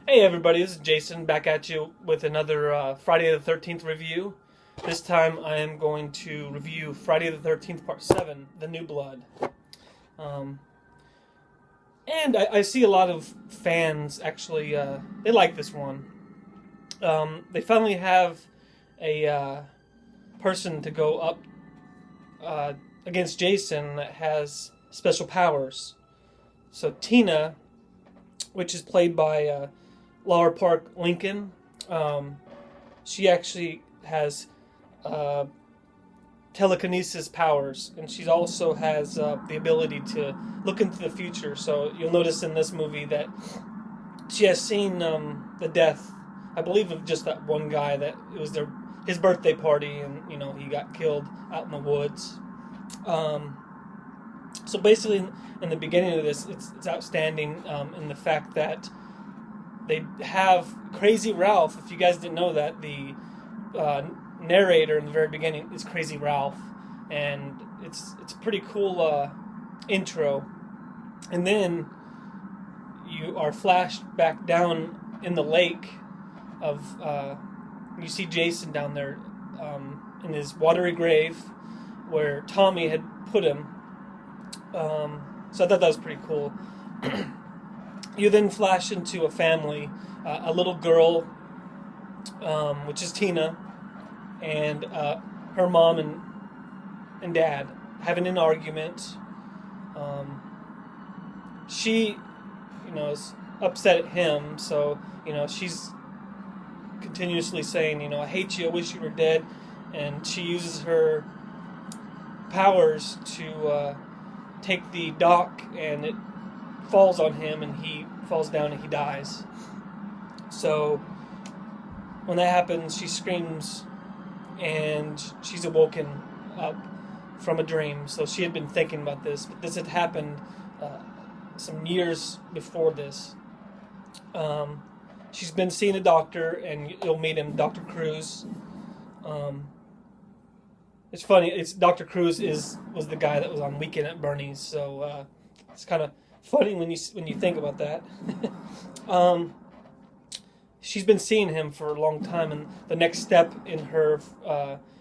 Hey everybody, this is Jason back at you with another Friday the 13th review. This time I am going to review Friday the 13th Part 7, The New Blood. Um, and I see a lot of fans actually, they like this one. They finally have a person to go up uh, against Jason that has special powers. So Tina, which is played by Laura Park Lincoln. Um, she actually has uh, telekinesis powers, and she also has the ability to look into the future. So you'll notice in this movie that she has seen the death, I believe, of just that one guy. That it was his birthday party, and he got killed out in the woods. Um, so basically, in the beginning of this, it's outstanding in the fact that they have Crazy Ralph. If you guys didn't know that, the uh, narrator in the very beginning is Crazy Ralph, and it's a pretty cool intro. And then you are flashed back down in the lake of you see Jason down there in his watery grave where Tommy had put him. So I thought that was pretty cool. You then flash into a family, a little girl, which is Tina, and her mom and dad having an argument. She, is upset at him, so she's continuously saying, I hate you, I wish you were dead, and she uses her powers to take the dock, and it falls on him, and he falls down and he dies. So when that happens, she screams, and she's awoken up from a dream. So she had been thinking about this, but this had happened some years before this. She's been seeing a doctor, and you'll meet him, Dr. Cruz. It's funny. It's Dr. Cruz was the guy that was on Weekend at Bernie's, so it's kind of funny when you think about that. She's been seeing him for a long time, and the next step in her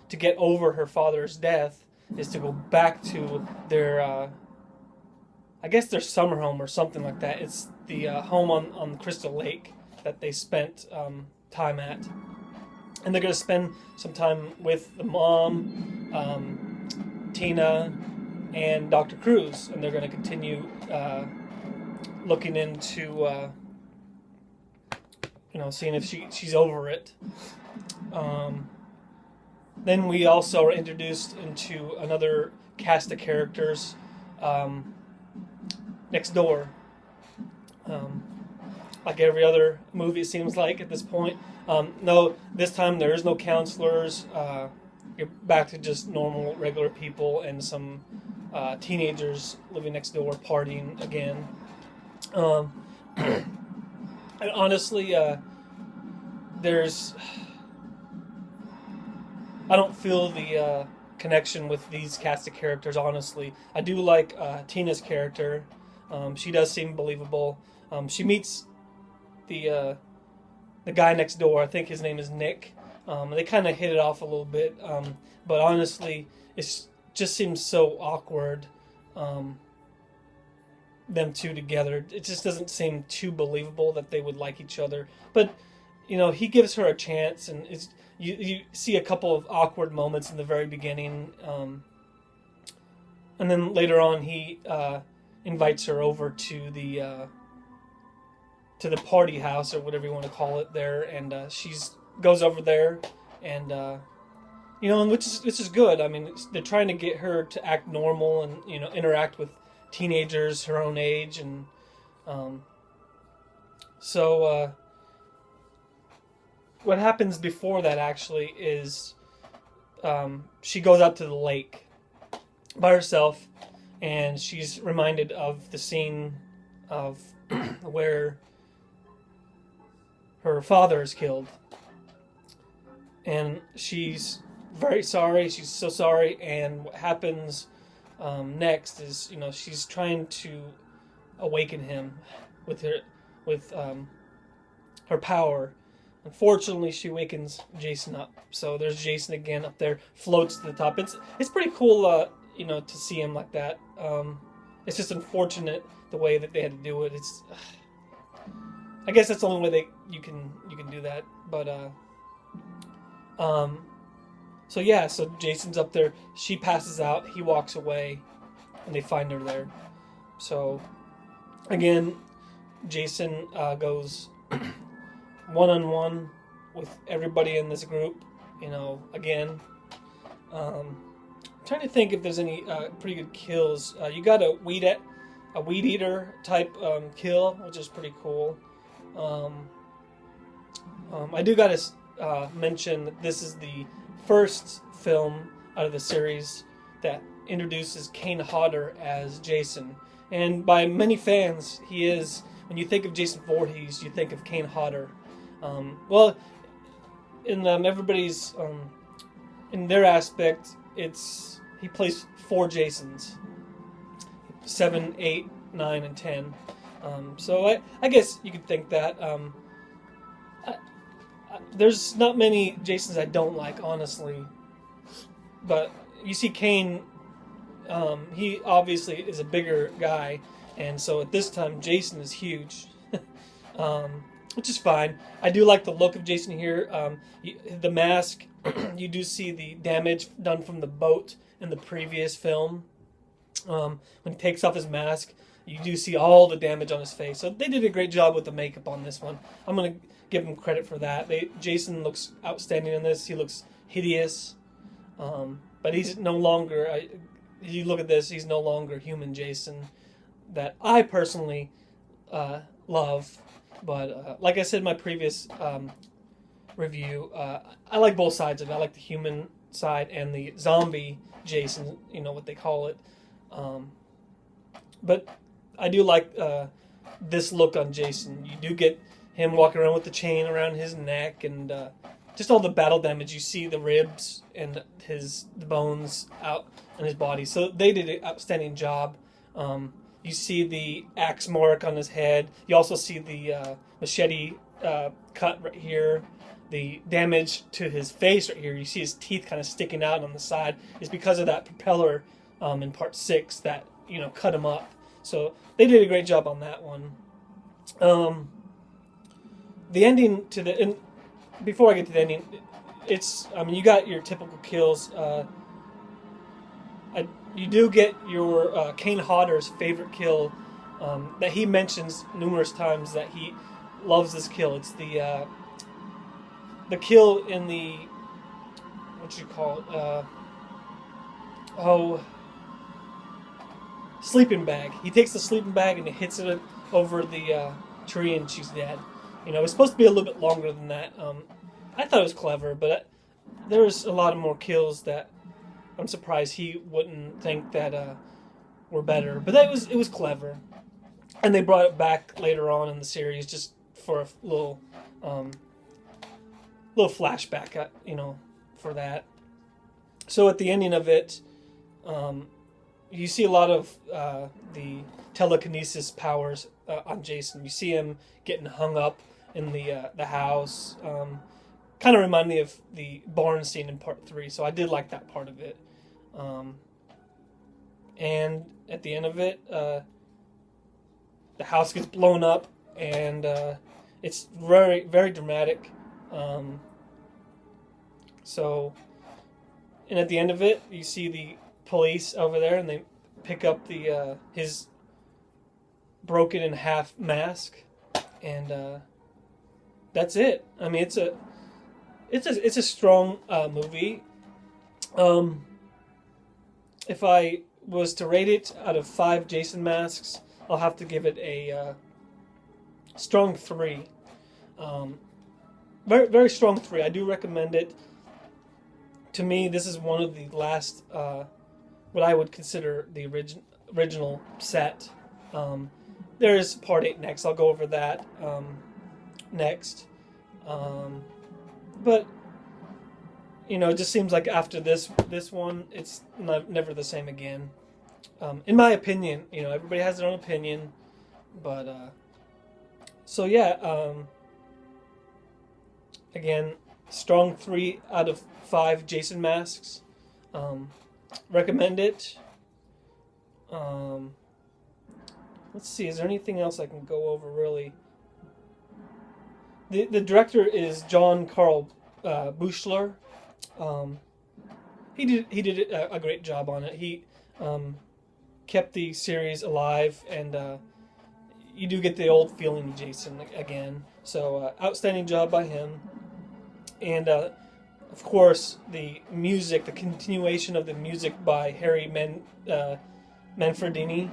to get over her father's death is to go back to their, I guess their summer home or something like that. It's the home on Crystal Lake that they spent time at. And they're going to spend some time with the mom, Tina, and Dr. Cruz. And they're going to continue looking into, seeing if she's over it. Then we also are introduced into another cast of characters next door. Like every other movie, it seems like at this point. No, this time there is no counselors. You're back to just normal, regular people and some teenagers living next door partying again. And honestly, I don't feel the connection with these cast of characters, honestly. I do like Tina's character. She does seem believable. She meets the guy next door. I think his name is Nick. They kind of hit it off a little bit, but honestly, it just seems so awkward. Them two together, it just doesn't seem too believable that they would like each other. But he gives her a chance, and you see a couple of awkward moments in the very beginning, and then later on he invites her over to the party house or whatever you want to call it there, and she's goes over there, and and which is good. I mean, they're trying to get her to act normal and interact with teenagers her own age, and so what happens before that actually is she goes out to the lake by herself, and she's reminded of the scene of where her father is killed, and she's very sorry. She's so sorry, and what happens next is she's trying to awaken him with her power. Unfortunately, she wakens Jason up. So there's Jason again up there, floats to the top. It's pretty cool, to see him like that. It's just unfortunate the way that they had to do it. I guess that's the only way you can do that. But so Jason's up there. She passes out. He walks away, and they find her there. So again, Jason goes one-on-one with everybody in this group. Again. I'm trying to think if there's any pretty good kills. You got a weed eater type kill, which is pretty cool. I do got to mention that this is the first film out of the series that introduces Kane Hodder as Jason. And by many fans, he is, when you think of Jason Voorhees, you think of Kane Hodder. In everybody's, in their aspect, he plays 4 Jasons. 7, 8, 9, and 10. So I guess you could think that. There's not many Jasons I don't like, honestly. But you see Kane, he obviously is a bigger guy. And so at this time, Jason is huge. Which is fine. I do like the look of Jason here. The mask, you do see the damage done from the boat in the previous film. When he takes off his mask, you do see all the damage on his face. So they did a great job with the makeup on this one. I'm going to give him credit for that. Jason looks outstanding in this. He looks hideous. But he's no longer, you look at this, he's no longer human Jason that I personally love. But like I said in my previous review, I like both sides of it. I like the human side and the zombie Jason, what they call it. But I do like this look on Jason. You do get him walking around with the chain around his neck and just all the battle damage. You see the ribs and the bones out in his body. So they did an outstanding job. You see the axe mark on his head. You also see the machete cut right here. The damage to his face right here. You see his teeth kind of sticking out on the side. It's because of that propeller in part 6 that cut him up. So they did a great job on that one. The ending to the and before I get to the ending, you got your typical kills. You do get your Kane Hodder's favorite kill that he mentions numerous times that he loves this kill. It's the kill in the sleeping bag. He takes the sleeping bag and he hits it over the tree and she's dead. It's supposed to be a little bit longer than that. I thought it was clever, but there was a lot more kills that I'm surprised he wouldn't think that were better. But it was clever, and they brought it back later on in the series just for a little flashback, for that. So at the ending of it, you see a lot of the telekinesis powers on Jason. You see him getting hung up in the house. Kind of remind me of the barn scene in part 3, so I did like that part of it. And at the end of it, the house gets blown up, and it's very, very dramatic. And at the end of it, you see the police over there, and they pick up his broken in half mask, and that's it. I mean, it's a strong movie. If I was to rate it out of 5 Jason masks, I'll have to give it a strong 3. Very, very strong 3. I do recommend it. To me, this is one of the last, what I would consider the original set. There is part 8 next. I'll go over that next. But it just seems like after this one, it's never the same again. In my opinion, everybody has their own opinion, but so yeah. Again, strong 3 out of 5 Jason masks. Recommend it. Let's see, is there anything else I can go over really? The director is John Carl Buechler. He did a great job on it. He kept the series alive, and you do get the old feeling of Jason again. So outstanding job by him. And of course, the music, the continuation of the music by Harry Manfredini.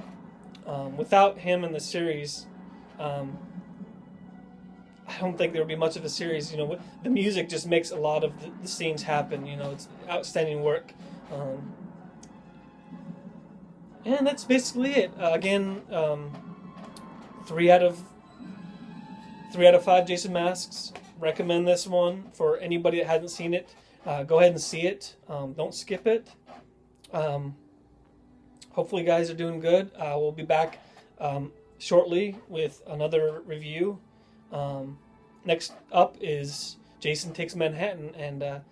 Without him in the series, I don't think there would be much of a series. You know, the music just makes a lot of the scenes happen. You know, it's outstanding work. And that's basically it. Again, 3 out of 5 Jason masks. Recommend this one for anybody that hasn't seen it. Go ahead and see it. Don't skip it. Hopefully you guys are doing good. We'll be back shortly with another review. Next up is Jason Takes Manhattan, and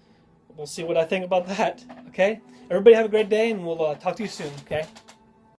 we'll see what I think about that. Okay? Everybody have a great day, and we'll talk to you soon. Okay?